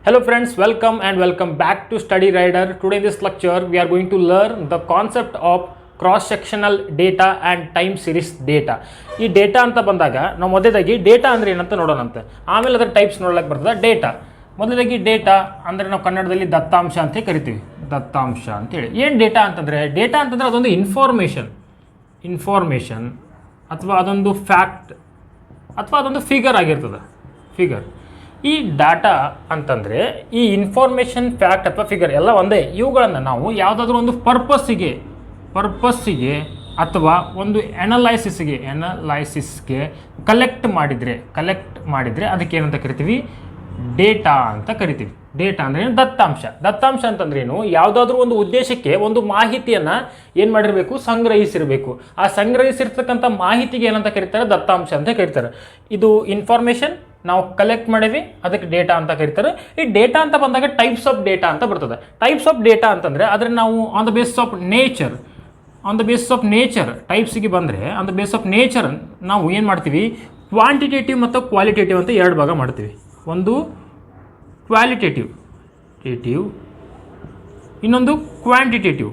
Hello friends, welcome and welcome back to Study Rider. Today in this lecture we are going to learn the concept of cross-sectional data and time series data. ಈ data ಅಂತ ಬಂದಾಗ ನಾವು ಮೊದಲಾಗಿ data ಅಂದರೆ ಏನಂತ ನೋಡೋಣಂತೆ, ಆಮೇಲೆ ಅದರ types ನೋಡೋಕ್ಕೆ ಬರ್ತದೆ. ಡೇಟಾ ಮೊದಲಾಗಿ ಡೇಟಾ ಅಂದರೆ ನಾವು ಕನ್ನಡದಲ್ಲಿ ದತ್ತಾಂಶ ಅಂತ ಕರಿತೀವಿ. ದತ್ತಾಂಶ ಅಂತೇಳಿ ಏನು ಡೇಟಾ ಅಂತಂದರೆ ಅದೊಂದು ಇನ್ಫಾರ್ಮೇಷನ್ ಅಥವಾ ಅದೊಂದು ಫ್ಯಾಕ್ಟ್ ಅಥವಾ ಅದೊಂದು ಫಿಗರ್ ಆಗಿರ್ತದೆ. ಈ ಡಾಟಾ ಅಂತಂದರೆ ಈ ಇನ್ಫಾರ್ಮೇಷನ್, ಫ್ಯಾಕ್ಟ್ ಅಥವಾ ಫಿಗರ್ ಎಲ್ಲ ಒಂದೇ. ಇವುಗಳನ್ನು ನಾವು ಯಾವುದಾದ್ರೂ ಒಂದು ಪರ್ಪಸ್ಸಿಗೆ ಅಥವಾ ಒಂದು ಎನಲೈಸಿಸ್ಗೆ ಕಲೆಕ್ಟ್ ಮಾಡಿದರೆ ಅದಕ್ಕೆ ಏನಂತ ಕರಿತೀವಿ? ಡೇಟಾ ಅಂತ ಕರಿತೀವಿ. ಡೇಟಾ ಅಂದರೆ ಏನು? ದತ್ತಾಂಶ ಅಂತಂದ್ರೆ ಏನು? ಯಾವುದಾದ್ರೂ ಒಂದು ಉದ್ದೇಶಕ್ಕೆ ಒಂದು ಮಾಹಿತಿಯನ್ನು ಏನು ಮಾಡಿರಬೇಕು? ಸಂಗ್ರಹಿಸಿರಬೇಕು. ಆ ಸಂಗ್ರಹಿಸಿರ್ತಕ್ಕಂಥ ಮಾಹಿತಿಗೆ ಏನಂತ ಕರೀತಾರೆ? ದತ್ತಾಂಶ ಅಂತ ಕರೀತಾರೆ. ಇದು ಇನ್ಫಾರ್ಮೇಷನ್ ನಾವು ಕಲೆಕ್ಟ್ ಮಾಡೀವಿ, ಅದಕ್ಕೆ ಡೇಟಾ ಅಂತ ಕರೀತಾರೆ. ಈ ಡೇಟಾ ಅಂತ ಬಂದಾಗ ಟೈಪ್ಸ್ ಆಫ್ ಡೇಟಾ ಅಂತ ಬರ್ತದೆ. ಟೈಪ್ಸ್ ಆಫ್ ಡೇಟಾ ಅಂತಂದರೆ ಅದರ ನಾವು on the base of nature ಟೈಪ್ಸಿಗೆ ಬಂದರೆ on the base of nature ನಾವು ಏನು ಮಾಡ್ತೀವಿ? ಕ್ವಾಂಟಿಟೇಟಿವ್ ಮತ್ತು ಕ್ವಾಲಿಟೇಟಿವ್ ಅಂತ ಎರಡು ಭಾಗ ಮಾಡ್ತೀವಿ. ಒಂದು ಕ್ವಾಲಿಟೇಟಿವ್, ಇನ್ನೊಂದು ಕ್ವಾಂಟಿಟೇಟಿವ್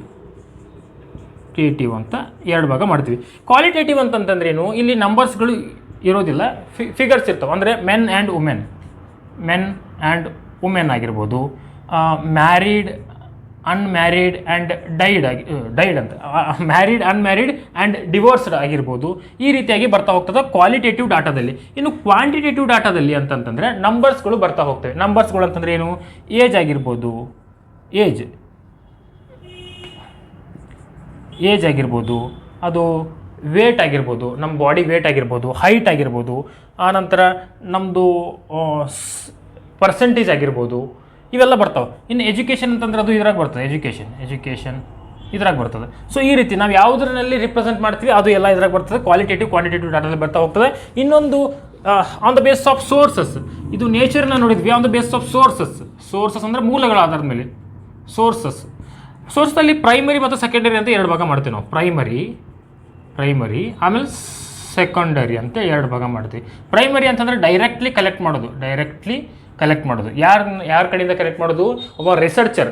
ಅಂತ ಎರಡು ಭಾಗ ಮಾಡ್ತೀವಿ. ಕ್ವಾಲಿಟೇಟಿವ್ ಅಂತಂತಂದ್ರೆ ಏನು? ಇಲ್ಲಿ ನಂಬರ್ಸ್ಗಳು ಇರೋದಿಲ್ಲ, ಫಿಗರ್ಸ್ ಇರ್ತವೆ. ಅಂದರೆ ಮೆನ್ ಆ್ಯಂಡ್ ವುಮೆನ್ ಆಗಿರ್ಬೋದು, ಮ್ಯಾರಿಡ್, ಅನ್ಮ್ಯಾರಿಡ್ ಆ್ಯಂಡ್ ಡೈಡ್ ಅಂತ, ಮ್ಯಾರಿಡ್, ಅನ್ಮ್ಯಾರಿಡ್ ಆ್ಯಂಡ್ ಡಿವೋರ್ಸ್ಡ್ ಆಗಿರ್ಬೋದು. ಈ ರೀತಿಯಾಗಿ ಬರ್ತಾ ಹೋಗ್ತದೆ ಕ್ವಾಲಿಟೇಟಿವ್ ಡಾಟಾದಲ್ಲಿ. ಇನ್ನು ಕ್ವಾಂಟಿಟೇಟಿವ್ ಡಾಟಾದಲ್ಲಿ ಅಂತಂತಂದರೆ ನಂಬರ್ಸ್ಗಳು ಬರ್ತಾ ಹೋಗ್ತವೆ. ನಂಬರ್ಸ್ಗಳು ಅಂತಂದರೆ ಏನು? ಏಜ್ ಆಗಿರ್ಬೋದು, ಅದು ವೇಟ್ ಆಗಿರ್ಬೋದು, ನಮ್ಮ ಬಾಡಿ ವೇಟ್ ಆಗಿರ್ಬೋದು, ಹೈಟ್ ಆಗಿರ್ಬೋದು, ಆನಂತರ ನಮ್ಮದು ಪರ್ಸೆಂಟೇಜ್ ಆಗಿರ್ಬೋದು, ಇವೆಲ್ಲ ಬರ್ತಾವೆ. ಇನ್ನು ಎಜುಕೇಷನ್ ಅಂತಂದ್ರೆ ಅದು ಇದ್ರಾಗ ಬರ್ತದೆ. ಎಜುಕೇಷನ್ ಇದ್ರಾಗ ಬರ್ತದೆ. ಸೊ ಈ ರೀತಿ ನಾವು ಯಾವುದರಲ್ಲಿ ರಿಪ್ರೆಸೆಂಟ್ ಮಾಡ್ತೀವಿ ಅದು ಎಲ್ಲ ಇದ್ರಾಗ ಬರ್ತದೆ. ಕ್ವಾಂಟಿಟೇಟಿವ್ ಡಾಟಾದಲ್ಲಿ ಬರ್ತಾ ಹೋಗ್ತದೆ. ಇನ್ನೊಂದು on the base of sources, ಇದು ನೇಚರ್ನ ನೋಡಿದ್ವಿ. On the base of sources ಅಂದರೆ ಮೂಲಗಳ ಆಧಾರದ ಮೇಲೆ ಸೋರ್ಸಲ್ಲಿ ಪ್ರೈಮರಿ ಮತ್ತು ಸೆಕೆಂಡರಿ ಅಂತ ಎರಡು ಭಾಗ ಮಾಡ್ತೀವಿ ನಾವು. ಪ್ರೈಮರಿ ಆಮೇಲೆ ಸೆಕೆಂಡರಿ ಅಂತ ಎರಡು ಭಾಗ ಮಾಡ್ತೀವಿ. ಪ್ರೈಮರಿ ಅಂತಂದರೆ ಡೈರೆಕ್ಟ್ಲಿ ಕಲೆಕ್ಟ್ ಮಾಡೋದು. ಯಾರ ಕಡೆಯಿಂದ ಕಲೆಕ್ಟ್ ಮಾಡೋದು? ಒಬ್ಬ ರಿಸರ್ಚರ್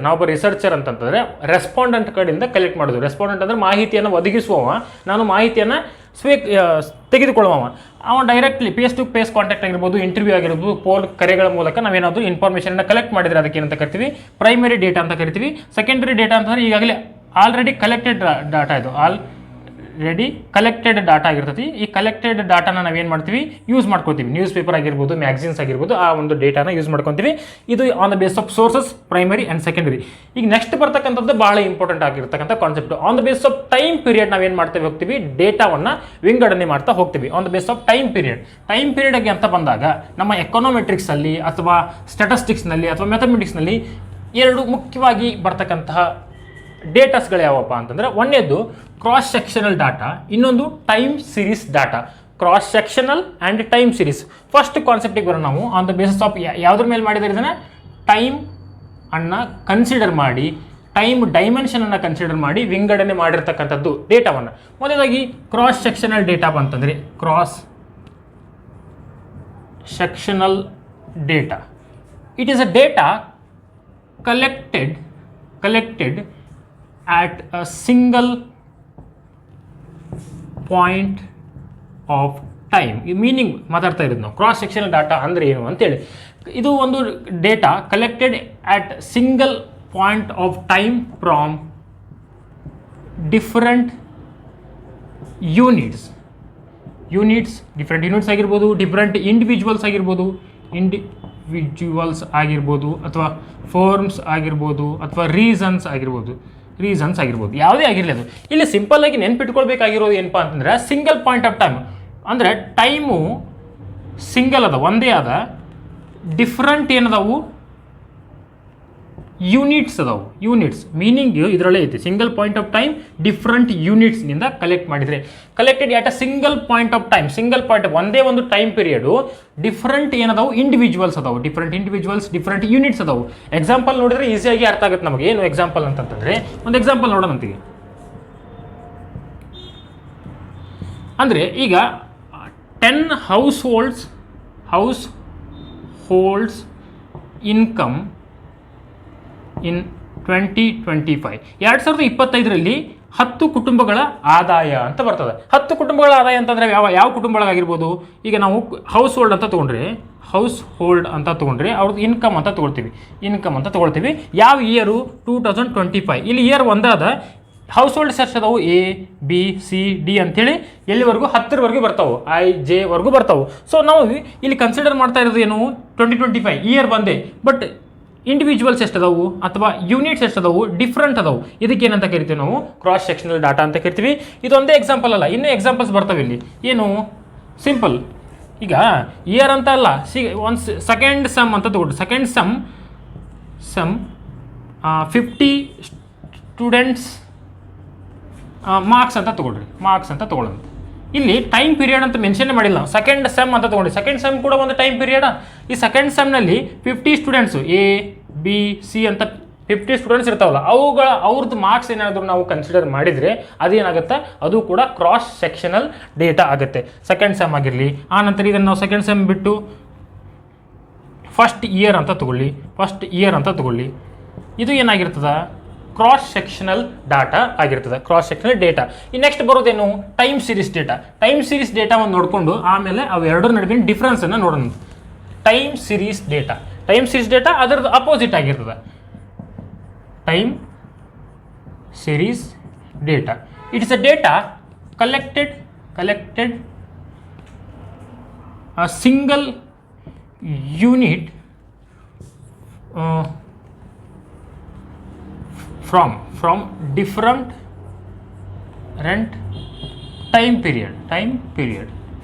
ಅಂತಂತಂದರೆ ರೆಸ್ಪಾಂಡೆಂಟ್ ಕಡೆಯಿಂದ ಕಲೆಕ್ಟ್ ಮಾಡೋದು. ರೆಸ್ಪಾಂಡೆಂಟ್ ಅಂದರೆ ಮಾಹಿತಿಯನ್ನು ಒದಗಿಸುವವ, ನಾನು ಮಾಹಿತಿಯನ್ನು ತೆಗೆದುಕೊಳ್ಳುವವ. ಅವನು directly face to face contact ಆಗಿರ್ಬೋದು, ಇಂಟರ್ವ್ಯೂ ಆಗಿರ್ಬೋದು, ಫೋನ್ ಕರೆಗಳ ಮೂಲಕ ನಾವೇನಾದರೂ ಇನ್ಫಾರ್ಮೇಷನ್ನ ಕಲೆಕ್ಟ್ ಮಾಡಿದರೆ ಅದಕ್ಕೆ ಏನಂತ ಕರಿತೀವಿ? ಪ್ರೈಮರಿ ಡೇಟಾ ಅಂತ ಕರಿತೀವಿ. ಸೆಕೆಂಡರಿ ಡೇಟಾ ಅಂತಂದರೆ ಈಗಾಗಲೇ ಆಲ್ರೆಡಿ ಕಲೆಕ್ಟೆಡ್ ಡಾಟಾ, ಇದು ಕಲೆಕ್ಟೆಡ್ ಡಾಟಾ ಆಗಿರ್ತೈತಿ. ಈ ಕಲೆಕ್ಟೆಡ್ ಡಾಟಾನ ನಾವೇನು ಮಾಡ್ತೀವಿ? ಯೂಸ್ ಮಾಡ್ಕೊತೀವಿ. ನ್ಯೂಸ್ ಪೇಪರ್ ಆಗಿರ್ಬೋದು, ಮ್ಯಾಗ್ಝಿನ್ಸ್ ಆಗಿರ್ಬೋದು, ಆ ಒಂದು ಡೇಟಾನ ಯೂಸ್ ಮಾಡ್ಕೊತೀವಿ. ಇದು on the base of sources, primary and secondary. ಈಗ ನೆಕ್ಸ್ಟ್ ಬರ್ತಕ್ಕಂಥದ್ದು ಭಾಳ ಇಂಪಾರ್ಟೆಂಟ್ ಆಗಿರ್ತಕ್ಕಂಥ concept. On the base of time period ನಾವೇನು ಮಾಡ್ತೇವೆ ಹೋಗ್ತೀವಿ? ಡೇಟಾವನ್ನು ವಿಂಗಡಣೆ ಮಾಡ್ತಾ ಹೋಗ್ತೀವಿ on the base of time ಪೀರಿಯಡ್ಗೆ ಅಂತ ಬಂದಾಗ ನಮ್ಮ ಎಕನಾಮೆಟ್ರಿಕ್ಸಲ್ಲಿ ಅಥವಾ ಸ್ಟ್ಯಾಟಿಸ್ಟಿಕ್ಸ್ನಲ್ಲಿ ಅಥವಾ ಮ್ಯಾಥಮೆಟಿಕ್ಸ್ನಲ್ಲಿ ಎರಡು ಮುಖ್ಯವಾಗಿ ಬರ್ತಕ್ಕಂತಹ ಡೇಟಾಸ್ಗಳು ಯಾವಪ್ಪ ಅಂತಂದರೆ, ಒಂದೇದು ಕ್ರಾಸ್ ಸೆಕ್ಷನಲ್ ಡಾಟಾ, ಇನ್ನೊಂದು time series data. Cross sectional and time series. First ಕಾನ್ಸೆಪ್ಟಿಗೆ ಬರೋಣ ನಾವು. ಆನ್ ದ ಬೇಸಿಸ್ ಆಫ್ ಯಾವುದ್ರ ಮೇಲೆ ಮಾಡಿದರೆ ಇದನ್ನು ಟೈಮ್ ಅನ್ನು ಕನ್ಸಿಡರ್ ಮಾಡಿ, ಟೈಮ್ ಡೈಮೆನ್ಷನನ್ನು ಕನ್ಸಿಡರ್ ಮಾಡಿ ವಿಂಗಡಣೆ ಮಾಡಿರ್ತಕ್ಕಂಥದ್ದು ಡೇಟಾವನ್ನು. ಮೊದಲಾಗಿ ಕ್ರಾಸ್ ಸೆಕ್ಷನಲ್ ಡೇಟಾ ಬಂತಂದರೆ, cross sectional data, it is a data collected at a single point of time. ಈ ಮೀನಿಂಗ್ ಮಾತಾಡ್ತಾ ಇರೋದು ನಾವು. ಕ್ರಾಸ್ ಸೆಕ್ಷನಲ್ ಡಾಟಾ ಅಂದರೆ ಏನು ಅಂತೇಳಿ, ಇದು ಒಂದು data collected at single point of time from different units, different units ಆಗಿರ್ಬೋದು, ಡಿಫ್ರೆಂಟ್ ಇಂಡಿವಿಜುವಲ್ಸ್ ಆಗಿರ್ಬೋದು, ಅಥವಾ ಫಾರ್ಮ್ಸ್ ಆಗಿರ್ಬೋದು, ಅಥವಾ ರೀಸನ್ಸ್ ಆಗಿರ್ಬೋದು, ಯಾವುದೇ ಆಗಿರಲಿ. ಅದು ಇಲ್ಲಿ ಸಿಂಪಲ್ ಆಗಿ ನೆನ್ಪಿಟ್ಕೊಳ್ಬೇಕಾಗಿರೋದು ಏನಪ್ಪ ಅಂತಂದರೆ, ಸಿಂಗಲ್ ಪಾಯಿಂಟ್ ಆಫ್ ಟೈಮ್ ಅಂದರೆ ಟೈಮು ಸಿಂಗಲ್ ಅದ, ಒಂದೇ ಅದ. ಡಿಫ್ರೆಂಟ್ ಏನದಾವು? ಯೂನಿಟ್ಸ್ ಅದಾವು. ಮೀನಿಂಗ್ ಇದರಲ್ಲೇ ಐತಿ. Single point of time different ಯೂನಿಟ್ಸ್ನಿಂದ ಕಲೆಕ್ಟ್ ಮಾಡಿದರೆ, collected at a single point of time, ಒಂದೇ ಒಂದು ಟೈಮ್ ಪೀರಿಯಡು. ಡಿಫ್ರೆಂಟ್ ಏನದಾವು? ಇಂಡಿವಿಜುವಲ್ಸ್ ಡಿಫ್ರೆಂಟ್ ಯೂನಿಟ್ಸ್ ಅದಾವು. ಎಕ್ಸಾಂಪಲ್ ನೋಡಿದ್ರೆ ಈಸಿಯಾಗಿ ಅರ್ಥ ಆಗುತ್ತೆ ನಮಗೆ. ಏನು ಎಕ್ಸಾಂಪಲ್ ಅಂತಂತಂದರೆ, ಒಂದು ಎಕ್ಸಾಂಪಲ್ ನೋಡೋಣ ಅಂತೀವಿ. ಅಂದರೆ ಈಗ 10 households ಹೌಸ್ ಹೋಲ್ಡ್ಸ್ ಇನ್ಕಮ್ ಇನ್ 2025 2025ರಲ್ಲಿ 10 ಕುಟುಂಬಗಳ ಆದಾಯ ಅಂತ ಬರ್ತದೆ. 10 ಕುಟುಂಬಗಳ ಆದಾಯ ಅಂತಂದರೆ ಯಾವ ಕುಟುಂಬಗಳಾಗಿರ್ಬೋದು? ಈಗ ನಾವು ಹೌಸ್ ಹೋಲ್ಡ್ ಅಂತ ತೊಗೊಂಡ್ರೆ ಅವ್ರದ್ದು ಇನ್ಕಮ್ ಅಂತ ತೊಗೊಳ್ತೀವಿ. ಯಾವ ಇಯರು? 2025. ಇಲ್ಲಿ ಇಯರ್ ಒಂದಾದ ಹೌಸ್ ಹೋಲ್ಡ್ಸ್ ಎಷ್ಟು ಅದಾವು? A B C D ಅಂಥೇಳಿ ಎಲ್ಲಿವರೆಗೂ 10ರವರೆಗೂ ಬರ್ತಾವೆ, I J ವರೆಗೂ ಬರ್ತಾವೆ. ಸೊ ನಾವು ಇಲ್ಲಿ ಕನ್ಸಿಡರ್ ಮಾಡ್ತಾ ಇರೋದು ಏನು? 2025 ಇಯರ್ ಬಂದೆ, ಬಟ್ ಇಂಡಿವಿಜುವಲ್ಸ್ ಎಷ್ಟು ಅದಾವು ಅಥವಾ ಯೂನಿಟ್ಸ್ ಎಷ್ಟು ಅದಾವು? ಡಿಫ್ರೆಂಟ್ ಅದಾವು. ಇದಕ್ಕೆ ಏನಂತ ಕರಿತೀವಿ ನಾವು? ಕ್ರಾಸ್ ಸೆಕ್ಷನಲ್ ಡಾಟಾ ಅಂತ ಕರಿತೀವಿ. ಇದೊಂದೇ ಎಕ್ಸಾಂಪಲ್ ಅಲ್ಲ, ಇನ್ನೂ ಎಕ್ಸಾಂಪಲ್ಸ್ ಬರ್ತವೆ ಇಲ್ಲಿ. ಏನು? ಸಿಂಪಲ್. ಈಗ ಇಯರ್ ಅಂತ ಅಲ್ಲ, ಒಂದು ಸೆಕೆಂಡ್ ಸಮ್ ಅಂತ ತಗೊಳ್ರಿ. ಸೆಕೆಂಡ್ ಸಮ್ 50 ಸ್ಟೂಡೆಂಟ್ಸ್ ಮಾರ್ಕ್ಸ್ ಅಂತ ತಗೊಳ್ಳೋಣ. ಇಲ್ಲಿ ಟೈಮ್ ಪೀರಿಯಡ್ ಅಂತ ಮೆನ್ಷನ್ ಮಾಡಿಲ್ಲ ನಾವು. ಸೆಕೆಂಡ್ ಸೆಮ್ ಅಂತ ತೊಗೊಂಡು, ಸೆಕೆಂಡ್ ಸೆಮ್ ಕೂಡ ಒಂದು ಟೈಮ್ ಪೀರಿಯಡ. ಈ ಸೆಕೆಂಡ್ ಸೆಮ್ನಲ್ಲಿ 50 ಸ್ಟೂಡೆಂಟ್ಸು A B C ಅಂತ 50 ಸ್ಟೂಡೆಂಟ್ಸ್ ಇರ್ತಾವಲ್ಲ, ಅವ್ರದ್ದು ಮಾರ್ಕ್ಸ್ ಏನಾದರೂ ನಾವು ಕನ್ಸಿಡರ್ ಮಾಡಿದರೆ ಅದೇನಾಗುತ್ತೆ? ಅದು ಕೂಡ ಕ್ರಾಸ್ ಸೆಕ್ಷನಲ್ ಡೇಟಾ ಆಗುತ್ತೆ. ಸೆಕೆಂಡ್ ಸೆಮ್ ಆಗಿರಲಿ. ಆನಂತರ ಇದನ್ನು ನಾವು ಸೆಕೆಂಡ್ ಸೆಮ್ ಬಿಟ್ಟು ಫಸ್ಟ್ ಇಯರ್ ಅಂತ ತಗೊಳ್ಳಿ. ಇದು ಏನಾಗಿರ್ತದೆ? ಕ್ರಾಸ್ ಸೆಕ್ಷನಲ್ ಡಾಟಾ ಆಗಿರ್ತದೆ, ಕ್ರಾಸ್ ಸೆಕ್ಷನಲ್ ಡೇಟಾ. ಈ ನೆಕ್ಸ್ಟ್ ಬರೋದೇನು? ಟೈಮ್ ಸೀರೀಸ್ ಡೇಟಾವನ್ನು ನೋಡಿಕೊಂಡು ಆಮೇಲೆ ಅವೆರಡರ ನಡುವಿನ ಡಿಫ್ರೆನ್ಸನ್ನು ನೋಡೋಣ. ಟೈಮ್ ಸೀರೀಸ್ ಡೇಟಾ ಅದರದ್ದು ಅಪೋಸಿಟ್ ಆಗಿರ್ತದೆ. Time series data, it is a data collected a single unit from different time period.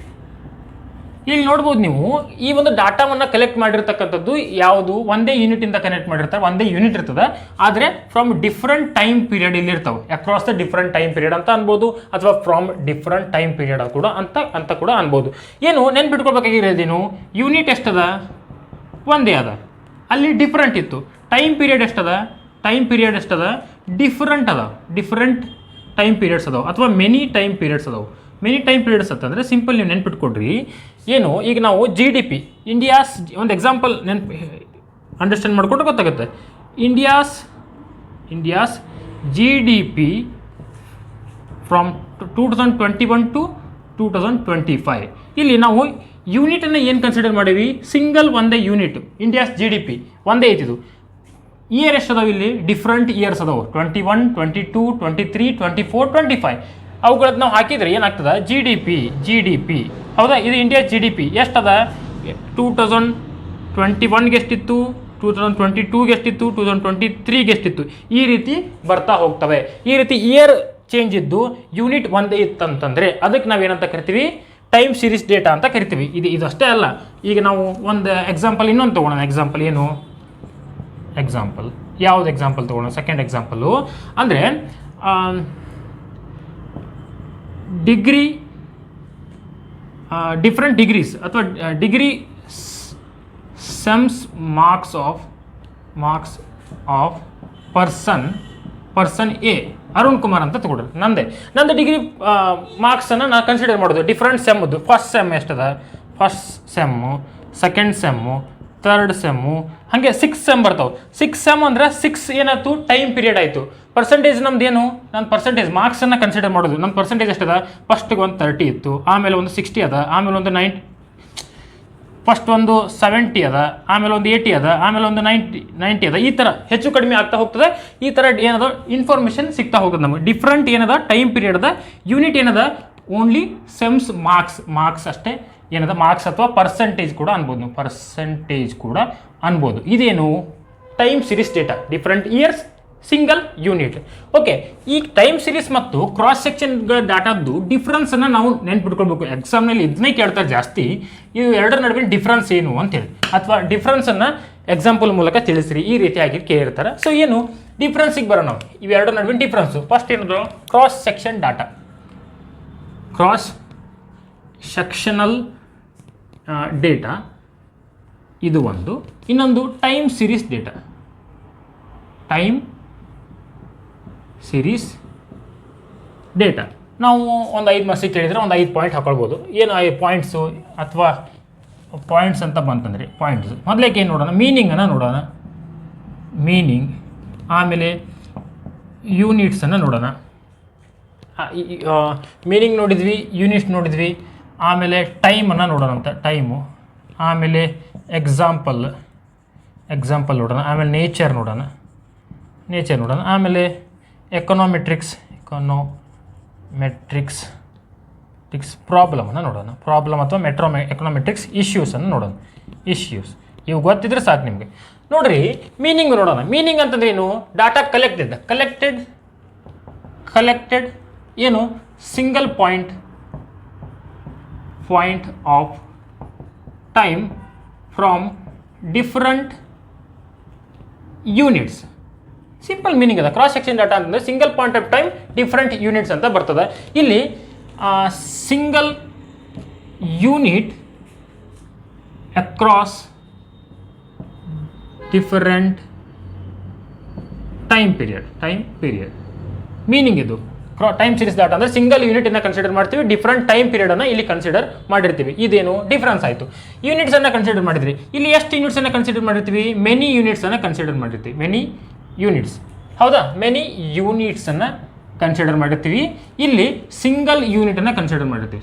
ಇಲ್ಲಿ ನೋಡ್ಬೋದು ನೀವು, ಈ ಒಂದು ಡಾಟಾವನ್ನು ಕಲೆಕ್ಟ್ ಮಾಡಿರ್ತಕ್ಕಂಥದ್ದು ಯಾವುದು? ಒಂದೇ ಯೂನಿಟಿಂದ ಕನೆಕ್ಟ್ ಮಾಡಿರ್ತಾರೆ, ಒಂದೇ ಯೂನಿಟ್ ಇರ್ತದೆ, ಆದರೆ ಫ್ರಮ್ ಡಿಫ್ರೆಂಟ್ ಟೈಮ್ ಪೀರಿಯಡ್ ಇಲ್ಲಿ ಇರ್ತಾವೆ. Across the different time period ಅಂತ ಅನ್ಬೋದು, ಅಥವಾ ಫ್ರಮ್ ಡಿಫ್ರೆಂಟ್ ಟೈಮ್ ಪೀರಿಯಡ್ ಕೂಡ ಅಂತ ಕೂಡ ಅನ್ಬೋದು. ಏನು ನೆನ್ಪಿಟ್ಕೊಳ್ಬೇಕಾಗಿರೋದೇನು? ಯೂನಿಟ್ ಎಷ್ಟದ? ಒಂದೇ ಅದ, ಅಲ್ಲಿ ಡಿಫ್ರೆಂಟ್ ಇತ್ತು. ಟೈಮ್ ಪೀರಿಯಡ್ ಎಷ್ಟದ? ಡಿಫ್ರೆಂಟ್ ಟೈಮ್ ಪೀರಿಯಡ್ಸ್ ಅದಾವೆ, ಅಥವಾ ಮೆನಿ ಟೈಮ್ ಪೀರಿಯಡ್ಸ್ ಅದಾವೆ. ಮೆನಿ ಟೈಮ್ ಪೀರಿಯಡ್ಸ್ ಅಂತಂದರೆ ಸಿಂಪಲ್ ನೀವು ನೆನ್ಪಿಟ್ಕೊಡ್ರಿ. ಏನು? ಈಗ ನಾವು GDP ಇಂಡಿಯಾಸ್ ಒಂದು ಎಕ್ಸಾಂಪಲ್ ಅಂಡರ್ಸ್ಟ್ಯಾಂಡ್ ಮಾಡಿಕೊಂಡ್ರೆ ಗೊತ್ತಾಗುತ್ತೆ. India's GDP from 2021 to 2025. ಇಲ್ಲಿ ನಾವು ಯೂನಿಟನ್ನು ಏನು ಕನ್ಸಿಡರ್ ಮಾಡೀವಿ? ಸಿಂಗಲ್ ಒಂದೇ ಯೂನಿಟ್. ಇಂಡಿಯಾಸ್ GDP ಒಂದೇ ಐತಿದು. ಇಯರ್ ಎಷ್ಟು ಅದಾವೆ? ಇಲ್ಲಿ ಡಿಫ್ರೆಂಟ್ ಇಯರ್ಸ್ ಅದಾವೆ. 21, 22, 23, 24, 25. ಅವುಗಳದ್ದು ನಾವು ಹಾಕಿದರೆ ಏನಾಗ್ತದೆ? GDP ಹೌದಾ? ಇದು ಇಂಡಿಯಾ GDP ಎಷ್ಟದ? 2021ಗೆ ಎಷ್ಟಿತ್ತು, 2022ಗೆ ಎಷ್ಟಿತ್ತು, 2023ಗೆ ಎಷ್ಟಿತ್ತು, ಈ ರೀತಿ ಬರ್ತಾ ಹೋಗ್ತವೆ. ಈ ರೀತಿ ಇಯರ್ ಚೇಂಜ್ ಇದ್ದು ಯೂನಿಟ್ ಒಂದೇ ಇತ್ತಂತಂದರೆ ಅದಕ್ಕೆ ನಾವೇನಂತ ಕರಿತೀವಿ? ಟೈಮ್ ಸೀರೀಸ್ ಡೇಟಾ ಅಂತ ಕರಿತೀವಿ. ಇದಷ್ಟೇ ಅಲ್ಲ. ಈಗ ನಾವು ಒಂದು ಎಕ್ಸಾಂಪಲ್ ಇನ್ನೊಂದು ತೊಗೊಳ್ಳೋಣ. ಎಕ್ಸಾಂಪಲ್ ಏನು? ಯಾವುದು ಎಕ್ಸಾಂಪಲ್ ತೊಗೊಳ್ಳೋಣ? ಸೆಕೆಂಡ್ ಎಕ್ಸಾಂಪಲು ಅಂದರೆ ಡಿಗ್ರಿ, ಡಿಫ್ರೆಂಟ್ ಡಿಗ್ರೀಸ್ ಅಥವಾ degree sums marks of person A Arun Kumar ಅಂತ ತಗೊಳ್ರಿ. ನಂದು ಡಿಗ್ರಿ ಮಾರ್ಕ್ಸನ್ನು ನಾನು ಕನ್ಸಿಡರ್ ಮಾಡೋದು ಡಿಫ್ರೆಂಟ್ ಸೆಮ್ಮದ್ದು. ಫಸ್ಟ್ ಸೆಮ್ ಎಷ್ಟದ? First sem, second sem, third sem, ಹಾಗೆ 6 ಸೆಮ್ ಬರ್ತಾವೆ. 6 ಸೆಮ್ ಅಂದರೆ 6 ಏನಾಯ್ತು? ಟೈಮ್ ಪೀರಿಯಡ್ ಆಯಿತು. ಪರ್ಸೆಂಟೇಜ್ ನಮ್ದು ಏನು? ನಾನು ಪರ್ಸೆಂಟೇಜ್ ಮಾರ್ಕ್ಸನ್ನು ಕನ್ಸಿಡರ್ ಮಾಡೋದು. ನಮ್ಮ ಪರ್ಸೆಂಟೇಜ್ ಎಷ್ಟದ? ಫಸ್ಟಿಗೆ ಒಂದು 30 ಇತ್ತು, ಆಮೇಲೆ ಒಂದು 60 ಅದ, ಆಮೇಲೆ ಒಂದು 90, ಫಸ್ಟ್ ಒಂದು 70 ಅದ, ಆಮೇಲೆ ಒಂದು 80 ಅದ, ಆಮೇಲೆ ಒಂದು 90 ಅದ. ಈ ಥರ ಹೆಚ್ಚು ಕಡಿಮೆ ಆಗ್ತಾ ಹೋಗ್ತದೆ. ಈ ಥರ ಏನದ ಇನ್ಫಾರ್ಮೇಷನ್ ಸಿಗ್ತಾ ಹೋಗೋದು ನಮಗೆ. ಡಿಫ್ರೆಂಟ್ ಏನದ? ಟೈಮ್ ಪೀರಿಯಡ್ ಅದ. ಯೂನಿಟ್ ಏನದ? ಓನ್ಲಿ ಸೆಮ್ಸ್ ಮಾರ್ಕ್ಸ್ ಅಷ್ಟೇ ಏನದ? ಮಾರ್ಕ್ಸ್ ಅಥವಾ ಪರ್ಸೆಂಟೇಜ್ ಕೂಡ ಅನ್ಬೋದು. ಇದೇನು? Time series data. Different years, single unit. Okay, ಈ ಟೈಮ್ ಸೀರೀಸ್ ಮತ್ತು ಕ್ರಾಸ್ ಸೆಕ್ಷನ್ಗಳ ಡಾಟಾದ್ದು ಡಿಫ್ರೆನ್ಸನ್ನು ನಾವು ನೆನ್ಪಿಟ್ಕೊಳ್ಬೇಕು. ಎಕ್ಸಾಮ್ನಲ್ಲಿ ಇದನ್ನೇ ಕೇಳ್ತಾರೆ ಜಾಸ್ತಿ. ಇವು ಎರಡರ ನಡುವಿನ ಡಿಫ್ರೆನ್ಸ್ ಏನು ಅಂತೇಳಿ, ಅಥವಾ ಡಿಫ್ರೆನ್ಸನ್ನು ಎಕ್ಸಾಂಪಲ್ ಮೂಲಕ ತಿಳಿಸ್ರಿ, ಈ ರೀತಿಯಾಗಿ ಕೇಳಿರ್ತಾರೆ. ಸೊ ಏನು ಡಿಫ್ರೆನ್ಸಿಗೆ ಬರೋಣ ನಾವು. ಇವೆರಡರ ನಡುವಿನ ಡಿಫ್ರೆನ್ಸು ಫಸ್ಟ್ ಏನದು? Cross section data, cross sectional data ಇದು ಒಂದು. ಇನ್ನೊಂದು time series data. Time series data ನಾವು ಒಂದು 5 ಮಾರ್ಕ್ಸಿಗೆ ಕೇಳಿದರೆ ಒಂದು 5 ಪಾಯಿಂಟ್ ಹಾಕೊಳ್ಬೋದು. ಏನು 5 ಪಾಯಿಂಟ್ಸು ಅಥವಾ ಪಾಯಿಂಟ್ಸ್ ಅಂತ ಬಂತಂದರೆ ಪಾಯಿಂಟ್ಸ್ ಮೊದಲೇಕೆ ಏನು ನೋಡೋಣ, ಮೀನಿಂಗನ್ನು ನೋಡೋಣ. ಮೀನಿಂಗ್, ಆಮೇಲೆ ಯೂನಿಟ್ಸನ್ನು ನೋಡೋಣ. ಮೀನಿಂಗ್ ನೋಡಿದ್ವಿ, ಯೂನಿಟ್ಸ್ ನೋಡಿದ್ವಿ, ಆಮೇಲೆ ಟೈಮನ್ನು ನೋಡೋಣ ಅಂತ ಟೈಮು, ಆಮೇಲೆ ಎಕ್ಸಾಂಪಲ್ ನೋಡೋಣ, ಆಮೇಲೆ ನೇಚರ್ ನೋಡೋಣ, ಆಮೇಲೆ ಎಕನಾಮೆಟ್ರಿಕ್ಸ್ ಪ್ರಾಬ್ಲಮನ್ನು ನೋಡೋಣ. ಪ್ರಾಬ್ಲಮ್ ಅಥವಾ ಎಕನಾಮೆಟ್ರಿಕ್ಸ್ ಇಶ್ಯೂಸನ್ನು ನೋಡೋಣ. ಇಶ್ಯೂಸ್ ಇವು ಗೊತ್ತಿದ್ರೆ ಸಾಕು ನಿಮಗೆ. ನೋಡಿರಿ, ಮೀನಿಂಗ್ ನೋಡೋಣ. ಮೀನಿಂಗ್ ಅಂತಂದ್ರೆ ಏನು? ಡಾಟಾ ಕಲೆಕ್ಟೆಡ್ ಏನು? Single point of time from different units. Simple meaning ಅದ. ಕ್ರಾಸ್ ಸೆಕ್ಷನ್ ಡಾಟಾ ಅಂತಂದರೆ single point of time different units ಅಂತ ಬರ್ತದೆ. ಇಲ್ಲಿ single unit across different time period meaning ಇದು. ಟೈಮ್ ಸೀರೀಸ್ ಡಾಟಾ ಅಂದರೆ ಸಿಂಗಲ್ ಯೂನಿಟನ್ನು ಕನ್ಸಿಡರ್ ಮಾಡ್ತೀವಿ, different time ಪೀರಿಯಡನ್ನು ಇಲ್ಲಿ consider ಮಾಡಿರ್ತೀವಿ. ಇದೇನು ಡಿಫ್ರೆನ್ಸ್ ಆಯಿತು. ಯೂನಿಟ್ಸನ್ನು ಕನ್ಸಿಡರ್ ಮಾಡಿದ್ರಿ, ಇಲ್ಲಿ ಎಷ್ಟು ಯೂನಿಟ್ಸನ್ನು ಕನ್ಸಿಡರ್ ಮಾಡಿರ್ತೀವಿ? ಮೆನಿ ಯೂನಿಟ್ಸನ್ನು ಕನ್ಸಿಡರ್ ಮಾಡಿರ್ತೀವಿ. ಮೆನಿ ಯೂನಿಟ್ಸ್, ಹೌದಾ? ಮೆನಿ ಯೂನಿಟ್ಸನ್ನು ಕನ್ಸಿಡರ್ ಮಾಡಿರ್ತೀವಿ. ಇಲ್ಲಿ ಸಿಂಗಲ್ ಯೂನಿಟನ್ನು ಕನ್ಸಿಡರ್ ಮಾಡಿರ್ತೀವಿ.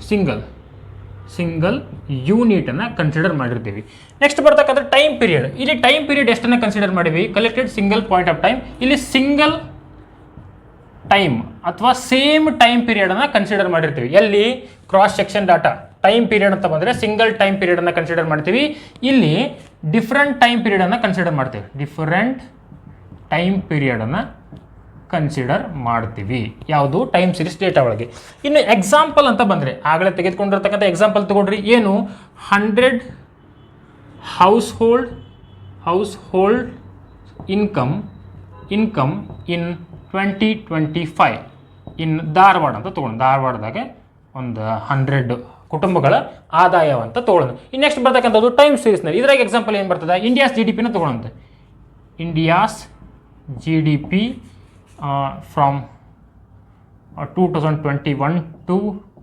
ಸಿಂಗಲ್ ಯೂನಿಟನ್ನು ಕನ್ಸಿಡರ್ ಮಾಡಿರ್ತೀವಿ. ನೆಕ್ಸ್ಟ್ ಬರ್ತಕ್ಕಂಥ ಟೈಮ್ ಪೀರಿಯಡ್. ಇಲ್ಲಿ ಟೈಮ್ ಪೀರಿಯಡ್ ಎಷ್ಟನ್ನು ಕನ್ಸಿಡರ್ ಮಾಡಿವಿ? Collected single point of time. ಇಲ್ಲಿ ಸಿಂಗಲ್ ಟೈಮ್ ಅಥವಾ ಸೇಮ್ ಟೈಮ್ ಪೀರಿಯಡನ್ನು ಕನ್ಸಿಡರ್ ಮಾಡಿರ್ತೀವಿ. ಎಲ್ಲಿ? Cross section data. Time period ಅಂತ ಬಂದರೆ ಸಿಂಗಲ್ ಟೈಮ್ ಪೀರಿಯಡನ್ನು ಕನ್ಸಿಡರ್ ಮಾಡ್ತೀವಿ. ಇಲ್ಲಿ ಡಿಫ್ರೆಂಟ್ ಟೈಮ್ ಪೀರಿಯಡನ್ನು ಕನ್ಸಿಡರ್ ಮಾಡ್ತೀವಿ. ಡಿಫರೆಂಟ್ ಟೈಮ್ ಪೀರಿಯಡನ್ನು ಕನ್ಸಿಡರ್ ಮಾಡ್ತೀವಿ. ಯಾವುದು? ಟೈಮ್ ಸೀರೀಸ್ ಡೇಟಾ ಒಳಗೆ. ಇನ್ನು ಎಕ್ಸಾಂಪಲ್ ಅಂತ ಬಂದರೆ ಆಗಲೇ ತೆಗೆದುಕೊಂಡಿರ್ತಕ್ಕಂಥ ಎಕ್ಸಾಂಪಲ್ ತಗೊಳ್ರಿ. ಏನು? 100 ಹೌಸ್ ಹೋಲ್ಡ್ ಇನ್ಕಮ್ ಇನ್ 2025 ಇನ್ ಧಾರವಾಡ ಅಂತ ತೊಗೊಳ್ಳೋಣ. ಧಾರವಾಡದಾಗ ಒಂದು 100 ಕುಟುಂಬಗಳ ಆದಾಯವಂತ ತೊಗೊಳ್ಳೋಣ. ಇನ್ನು ನೆಕ್ಸ್ಟ್ ಬರ್ತಕ್ಕಂಥದ್ದು ಟೈಮ್ ಸೀರೀಸ್ನಲ್ಲಿ. ಇದ್ರಾಗ ಎಕ್ಸಾಂಪಲ್ ಏನು ಬರ್ತದೆ? ಇಂಡಿಯಾಸ್ GDP ತೊಗೊಳ್ಳೋಂತೆ. ಇಂಡಿಯಾಸ್ GDP from 2021 to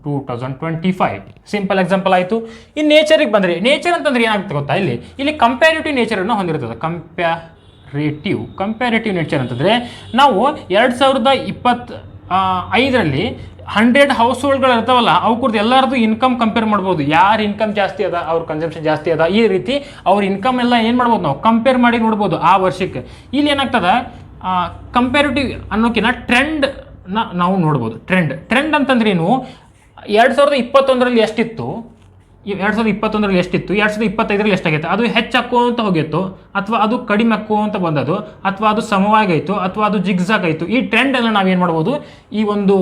2025 simple example ಆಯಿತು. ಇನ್ನು ನೇಚರಿಗೆ ಬಂದರೆ, ನೇಚರ್ ಅಂತಂದ್ರೆ ಏನಾಗುತ್ತೆ ಗೊತ್ತಾ? ಇಲ್ಲಿ ಕಂಪ್ಯಾರಿಟಿವ್ ನೇಚರನ್ನು ಹೊಂದಿರ್ತದೆ. ಕಂಪ್ಯಾರಿಟಿವ್ ನೇಚರ್ ಅಂತಂದರೆ ನಾವು 2025ರಲ್ಲಿ 100 ಹೌಸ್ ಹೋಲ್ಡ್ಗಳು ಇರ್ತಾವಲ್ಲ, ಅವು ಕುರಿತು ಎಲ್ಲರದು ಇನ್ಕಮ್ ಕಂಪೇರ್ ಮಾಡ್ಬೋದು. ಯಾರು ಇನ್ಕಮ್ ಜಾಸ್ತಿ ಅದ, ಅವ್ರ ಕನ್ಸಂಪ್ಷನ್ ಜಾಸ್ತಿ ಅದ, ಈ ರೀತಿ ಅವ್ರ ಇನ್ಕಮ್ ಎಲ್ಲ ಏನು ಮಾಡ್ಬೋದು? ನಾವು ಕಂಪೇರ್ ಮಾಡಿ ನೋಡ್ಬೋದು ಆ ವರ್ಷಕ್ಕೆ. ಇಲ್ಲಿ ಏನಾಗ್ತದೆ? ಕಂಪ್ಯಾರಿಟಿವ್ ಅನ್ನೋಕ್ಕಿಂತ ಟ್ರೆಂಡ್ನ ನಾವು ನೋಡ್ಬೋದು. ಟ್ರೆಂಡ್ ಅಂತಂದ್ರೆ ಏನು? 2021ರಲ್ಲಿ ಎಷ್ಟಿತ್ತು, 2021ರಲ್ಲಿ ಎಷ್ಟಿತ್ತು, 2025ರಲ್ಲಿ ಎಷ್ಟಾಗೈತೆ, ಅದು ಹೆಚ್ಚಾಕೋಂತ ಹೋಗಿತ್ತು, ಅಥವಾ ಅದು ಕಡಿಮೆ ಆಕೋಂತ ಬಂದದು, ಅಥವಾ ಅದು ಸಮವಾಗೈತು, ಅಥವಾ ಅದು ಜಿಗ್ಜಾಗ್ ಆಯಿತು. ಈ ಟ್ರೆಂಡ್ ಎಲ್ಲ ನಾವೇನು ಮಾಡ್ಬೋದು? ಈ ಒಂದು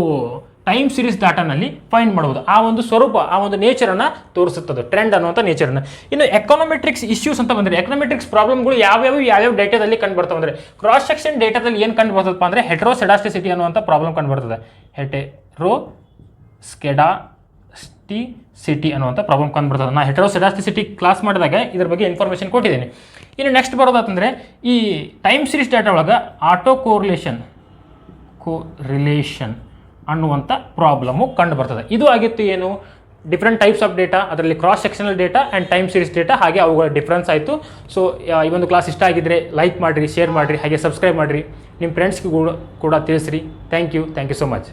ಟೈಮ್ ಸೀರೀಸ್ ಡಾಟಾನಲ್ಲಿ ಫೈಂಡ್ ಮಾಡ್ಬೋದು. ಆ ಒಂದು ಸ್ವರೂಪ, ಆ ಒಂದು ನೇಚರನ್ನು ತೋರಿಸುತ್ತದೆ, ಟ್ರೆಂಡ್ ಅನ್ನುವಂಥ ನೇಚರನ್ನು. ಇನ್ನು ಎಕನಾಮೆಟ್ರಿಕ್ಸ್ ಇಶ್ಯೂಸ್ ಅಂತ ಬಂದರೆ, ಎಕನಾಮೆಟ್ರಿಕ್ಸ್ ಪ್ರಾಬ್ಲಮ್ಗಳು ಯಾವ್ಯಾವ ಡೇಟಾದಲ್ಲಿ ಕಂಡು ಬರ್ತಾವೆ ಅಂದರೆ, ಕ್ರಾಸ್ ಸೆಕ್ಷನ್ ಡೇಟಾದಲ್ಲಿ ಏನು ಕಂಡು ಬರ್ತದಪ್ಪ ಅಂದರೆ ಹೆಟೆರೋಸೆಡಾಸ್ಟಿಸಿಟಿ ಅನ್ನುವಂಥ ಪ್ರಾಬ್ಲಮ್ ಕಂಡು ಬರ್ತದೆ. ಹೆಟೆರೋಸ್ಕೆಡಾಸ್ಟಿಸಿಟಿ ಅನ್ನುವಂಥ ಪ್ರಾಬ್ಲಮ್ ಕಂಡು ಬರ್ತದೆ. ನಾನು ಹೆಟೆರೋಸೆಡಾಸ್ಟಿಸಿಟಿ ಕ್ಲಾಸ್ ಮಾಡಿದಾಗ ಇದ್ರ ಬಗ್ಗೆ ಇನ್ಫಾರ್ಮೇಷನ್ ಕೊಟ್ಟಿದ್ದೀನಿ. ಇನ್ನು ನೆಕ್ಸ್ಟ್ ಬರೋದಂತಂದರೆ, ಈ ಟೈಮ್ ಸೀರೀಸ್ ಡಾಟಾ ಒಳಗೆ ಆಟೋ ಕೋರಿಲೇಷನ್ ಅನ್ನುವಂಥ ಪ್ರಾಬ್ಲಮ್ಮು ಕಂಡು ಬರ್ತದೆ. ಇದು ಆಗಿತ್ತು ಏನು? ಡಿಫ್ರೆಂಟ್ ಟೈಪ್ಸ್ ಆಫ್ ಡೇಟಾ, ಅದರಲ್ಲಿ cross sectional data and time series data, ಹಾಗೆ ಅವುಗಳ ಡಿಫ್ರೆನ್ಸ್ ಆಯಿತು. ಸೊ ಈ ಒಂದು ಕ್ಲಾಸ್ ಇಷ್ಟ ಆಗಿದ್ದರೆ ಲೈಕ್ ಮಾಡಿರಿ, ಶೇರ್ ಮಾಡಿರಿ, ಹಾಗೆ ಸಬ್ಸ್ಕ್ರೈಬ್ ಮಾಡಿರಿ, ನಿಮ್ಮ ಫ್ರೆಂಡ್ಸ್ಗೂ ಕೂಡ ತಿಳಿಸ್ರಿ. Thank you so much.